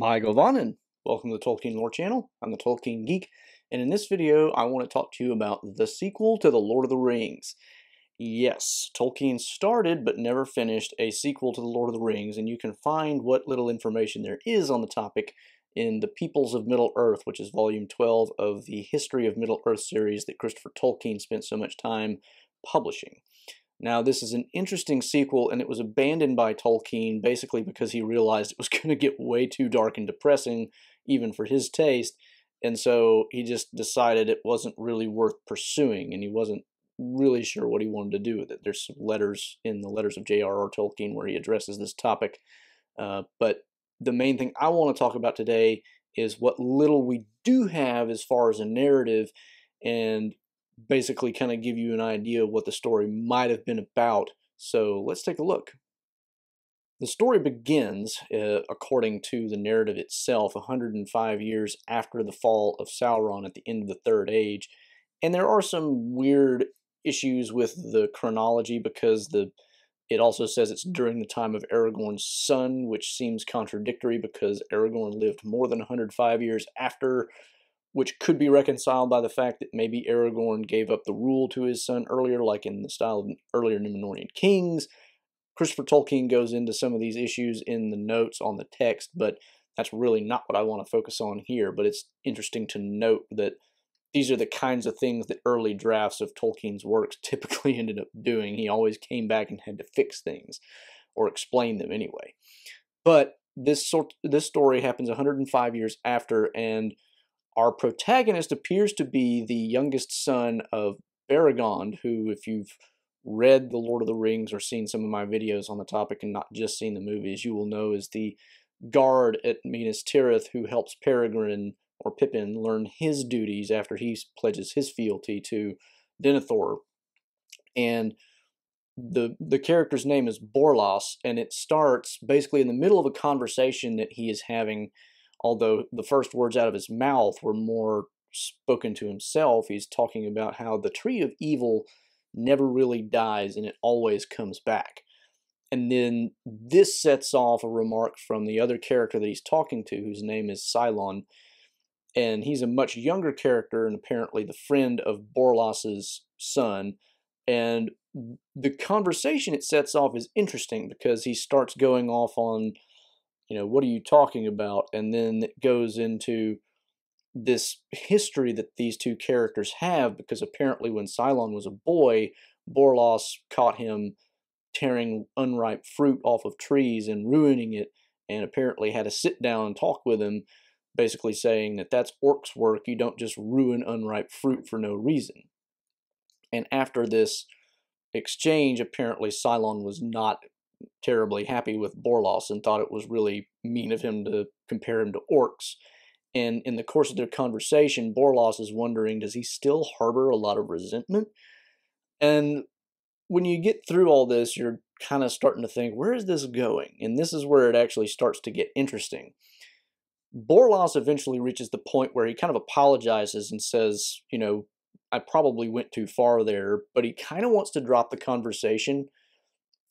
Hi, Govanen. Welcome to the Tolkien Lore Channel. I'm the Tolkien Geek, and in this video, I want to talk to you about the sequel to The Lord of the Rings. Yes, Tolkien started but never finished a sequel to The Lord of the Rings, and you can find what little information there is on the topic in The Peoples of Middle-earth, which is volume 12 of the History of Middle-earth series that Christopher Tolkien spent so much time publishing. Now, this is an interesting sequel, and it was abandoned by Tolkien basically because he realized it was going to get way too dark and depressing, even for his taste, and so he just decided it wasn't really worth pursuing, and he wasn't really sure what he wanted to do with it. There's some letters in the letters of JRR Tolkien where he addresses this topic, but the main thing I want to talk about today is what little we do have as far as a narrative, and basically kind of give you an idea of what the story might have been about. So let's take a look. The story begins, according to the narrative itself, 105 years after the fall of Sauron at the end of the Third Age. And there are some weird issues with the chronology because it also says it's during the time of Aragorn's son, which seems contradictory because Aragorn lived more than 105 years after, which could be reconciled by the fact that maybe Aragorn gave up the rule to his son earlier, like in the style of earlier Númenórean kings. Christopher Tolkien goes into some of these issues in the notes on the text, but that's really not what I want to focus on here. But it's interesting to note that these are the kinds of things that early drafts of Tolkien's works typically ended up doing. He always came back and had to fix things, or explain them anyway. But this story happens 105 years after, and our protagonist appears to be the youngest son of Aragorn, who, if you've read The Lord of the Rings or seen some of my videos on the topic and not just seen the movies, you will know is the guard at Minas Tirith who helps Peregrine or Pippin learn his duties after he pledges his fealty to Denethor. And the character's name is Borlas, and it starts basically in the middle of a conversation that he is having. Although the first words out of his mouth were more spoken to himself, he's talking about how the tree of evil never really dies and it always comes back. And then this sets off a remark from the other character that he's talking to, whose name is Cylon. And he's a much younger character and apparently the friend of Borlas's son. And the conversation it sets off is interesting because he starts going off on, what are you talking about? And then it goes into this history that these two characters have, because apparently when Cylon was a boy, Borlas caught him tearing unripe fruit off of trees and ruining it, and apparently had to sit down and talk with him, basically saying that that's orcs' work. You don't just ruin unripe fruit for no reason. And after this exchange, apparently Cylon was not terribly happy with Borlas and thought it was really mean of him to compare him to orcs. And in the course of their conversation, Borlas is wondering, does he still harbor a lot of resentment? And when you get through all this, you're kind of starting to think, where is this going? And this is where it actually starts to get interesting. Borlas eventually reaches the point where he kind of apologizes and says, I probably went too far there, but he kind of wants to drop the conversation.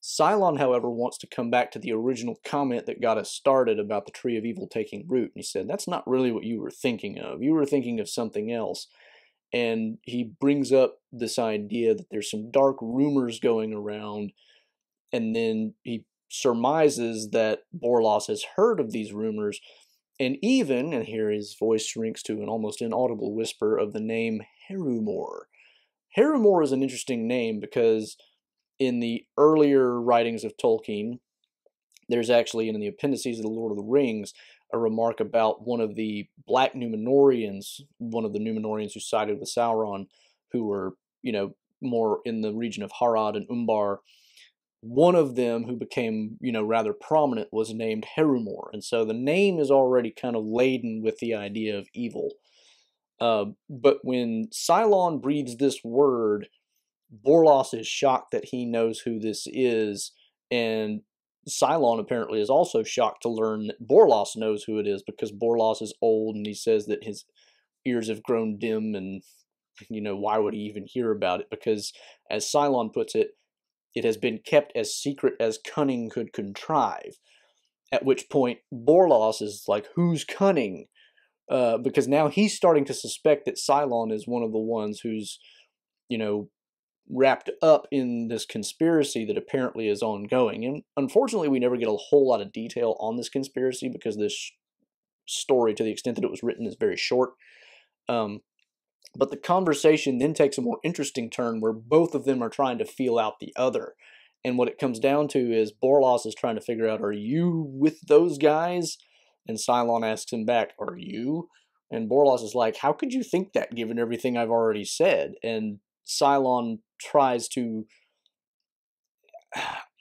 Cylon, however, wants to come back to the original comment that got us started about the Tree of Evil taking root. And he said, that's not really what you were thinking of. You were thinking of something else. And he brings up this idea that there's some dark rumors going around. And then he surmises that Borlas has heard of these rumors. And even, and here his voice shrinks to an almost inaudible whisper, of the name Harumor. Harumor is an interesting name because in the earlier writings of Tolkien, there's actually, in the appendices of The Lord of the Rings, a remark about one of the Black Númenóreans, one of the Númenóreans who sided with Sauron, who were, more in the region of Harad and Umbar. One of them who became, rather prominent was named Harumor. And so the name is already kind of laden with the idea of evil. But when Cylon breathes this word, Borlas is shocked that he knows who this is, and Cylon apparently is also shocked to learn that Borlas knows who it is, because Borlas is old and he says that his ears have grown dim, and why would he even hear about it? Because, as Cylon puts it, it has been kept as secret as cunning could contrive. At which point Borlos is like, who's cunning? Because now he's starting to suspect that Cylon is one of the ones who's, you know, wrapped up in this conspiracy that apparently is ongoing. And unfortunately, we never get a whole lot of detail on this conspiracy because this story, to the extent that it was written, is very short. But the conversation then takes a more interesting turn where both of them are trying to feel out the other. And what it comes down to is Borlos is trying to figure out, are you with those guys? And Cylon asks him back, are you? And Borlos is like, how could you think that given everything I've already said? And Cylon tries to...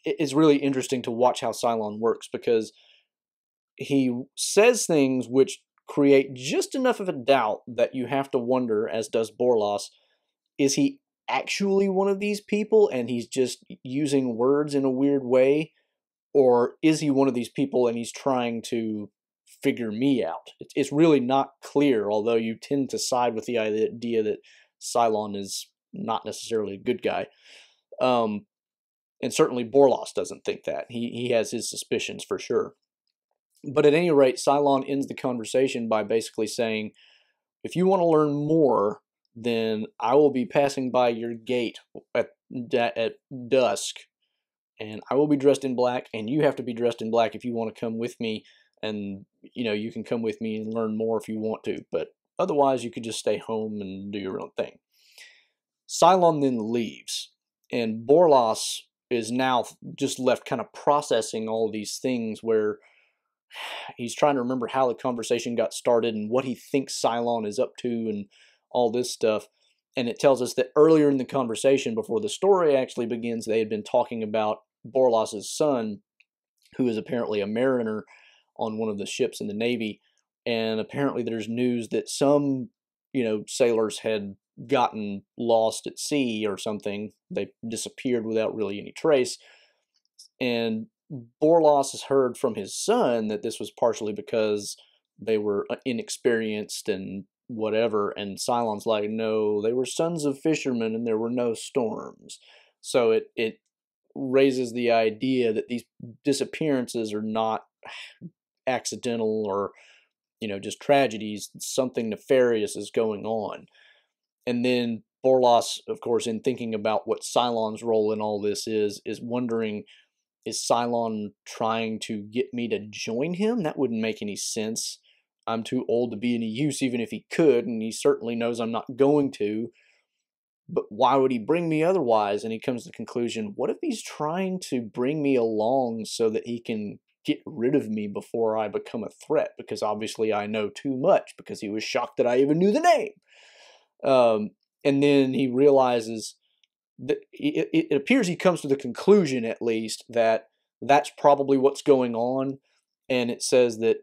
It's really interesting to watch how Cylon works because he says things which create just enough of a doubt that you have to wonder, as does Borlos, is he actually one of these people and he's just using words in a weird way? Or is he one of these people and he's trying to figure me out? It's really not clear, although you tend to side with the idea that Cylon is not necessarily a good guy. And certainly Borlos doesn't think that. He has his suspicions for sure. But at any rate, Cylon ends the conversation by basically saying, if you want to learn more, then I will be passing by your gate at dusk, and I will be dressed in black, and you have to be dressed in black if you want to come with me, and, you know, you can come with me and learn more if you want to, but otherwise you could just stay home and do your own thing. Cylon then leaves, and Borlos is now just left kind of processing all these things where he's trying to remember how the conversation got started and what he thinks Cylon is up to and all this stuff. And it tells us that earlier in the conversation, before the story actually begins, they had been talking about Borlos's son, who is apparently a mariner on one of the ships in the Navy. And apparently there's news that some, you know, sailors had gotten lost at sea or something. They disappeared without really any trace. And Borlos has heard from his son that this was partially because they were inexperienced and whatever, and Cylon's like, no, they were sons of fishermen and there were no storms. So it raises the idea that these disappearances are not accidental or, you know, just tragedies. Something nefarious is going on. And then Borlos, of course, in thinking about what Cylon's role in all this is wondering, is Cylon trying to get me to join him? That wouldn't make any sense. I'm too old to be any use even if he could, and he certainly knows I'm not going to. But why would he bring me otherwise? And he comes to the conclusion, what if he's trying to bring me along so that he can get rid of me before I become a threat? Because obviously I know too much, because he was shocked that I even knew the name. And then he realizes that it appears he comes to the conclusion, at least, that that's probably what's going on. And it says that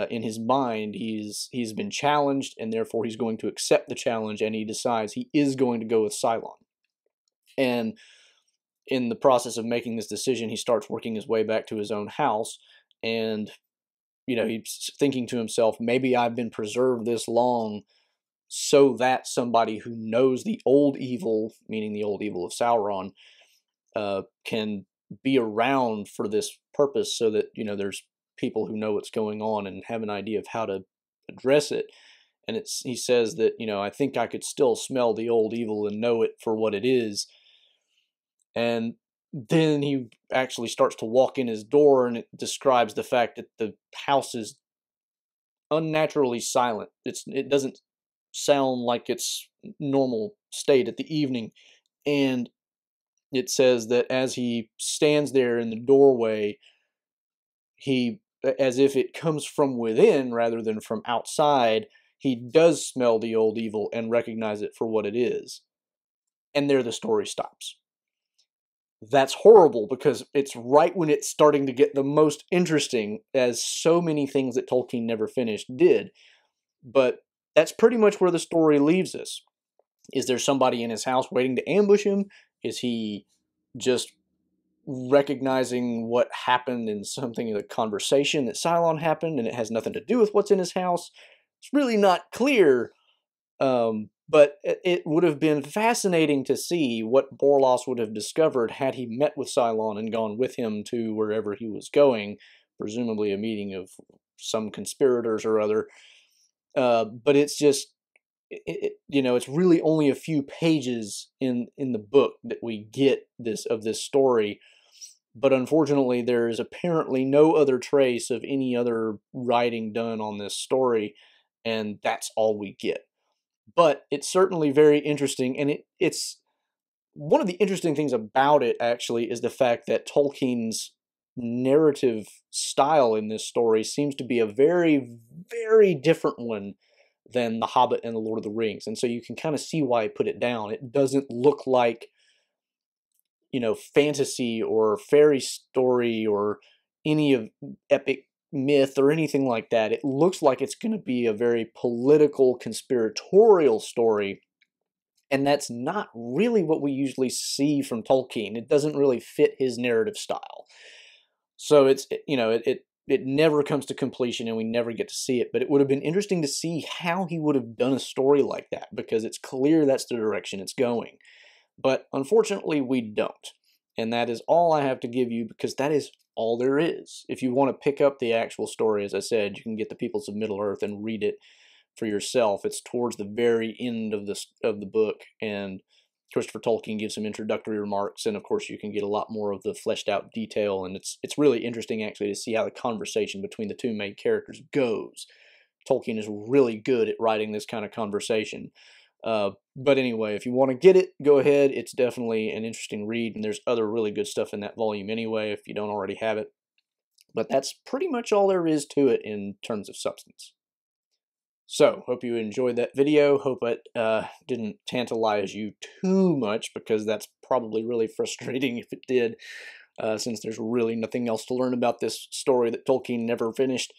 in his mind, he's been challenged, and therefore he's going to accept the challenge, and he decides he is going to go with Cylon. And in the process of making this decision, he starts working his way back to his own house, and, you know, he's thinking to himself, maybe I've been preserved this long so that somebody who knows the old evil, meaning the old evil of Sauron, can be around for this purpose, so that, you know, there's people who know what's going on and have an idea of how to address it. And he says that, you know, I think I could still smell the old evil and know it for what it is. And then he actually starts to walk in his door, and it describes the fact that the house is unnaturally silent. It doesn't sound like its normal state at the evening. And it says that as he stands there in the doorway, he, as if it comes from within rather than from outside, he does smell the old evil and recognize it for what it is. And there the story stops. That's horrible, because it's right when it's starting to get the most interesting, as so many things that Tolkien never finished did. But that's pretty much where the story leaves us. Is there somebody in his house waiting to ambush him? Is he just recognizing what happened in something in the conversation that Cylon happened, and it has nothing to do with what's in his house? It's really not clear, but it would have been fascinating to see what Borlos would have discovered had he met with Cylon and gone with him to wherever he was going, presumably a meeting of some conspirators or other. But it's just, it's really only a few pages in the book that we get this story. But unfortunately, there is apparently no other trace of any other writing done on this story, and that's all we get. But it's certainly very interesting, and it's one of the interesting things about it, actually, is the fact that Tolkien's narrative style in this story seems to be a very, very different one than The Hobbit and The Lord of the Rings. And so you can kind of see why I put it down. It doesn't look like, fantasy or fairy story or any of epic myth or anything like that. It looks like it's going to be a very political, conspiratorial story. And that's not really what we usually see from Tolkien. It doesn't really fit his narrative style. So it never comes to completion and we never get to see it. But it would have been interesting to see how he would have done a story like that, because it's clear that's the direction it's going. But unfortunately, we don't. And that is all I have to give you, because that is all there is. If you want to pick up the actual story, as I said, you can get The Peoples of Middle-earth and read it for yourself. It's towards the very end of the book, and Christopher Tolkien gives some introductory remarks, and of course you can get a lot more of the fleshed out detail, and it's really interesting actually to see how the conversation between the two main characters goes. Tolkien is really good at writing this kind of conversation. But anyway, if you want to get it, go ahead. It's definitely an interesting read, and there's other really good stuff in that volume anyway if you don't already have it. But that's pretty much all there is to it in terms of substance. So, hope you enjoyed that video. Hope it didn't tantalize you too much, because that's probably really frustrating if it did, since there's really nothing else to learn about this story that Tolkien never finished.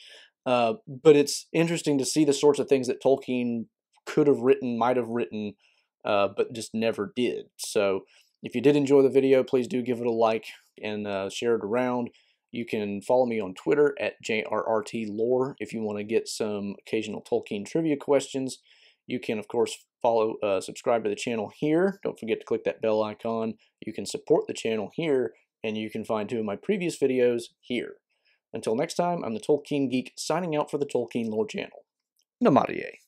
But it's interesting to see the sorts of things that Tolkien could have written, might have written, but just never did. So, if you did enjoy the video, please do give it a like and share it around. You can follow me on Twitter at JRR Lore if you want to get some occasional Tolkien trivia questions. You can, of course, subscribe to the channel here. Don't forget to click that bell icon. You can support the channel here, and you can find 2 of my previous videos here. Until next time, I'm the Tolkien Geek, signing out for the Tolkien Lore channel. Namaste.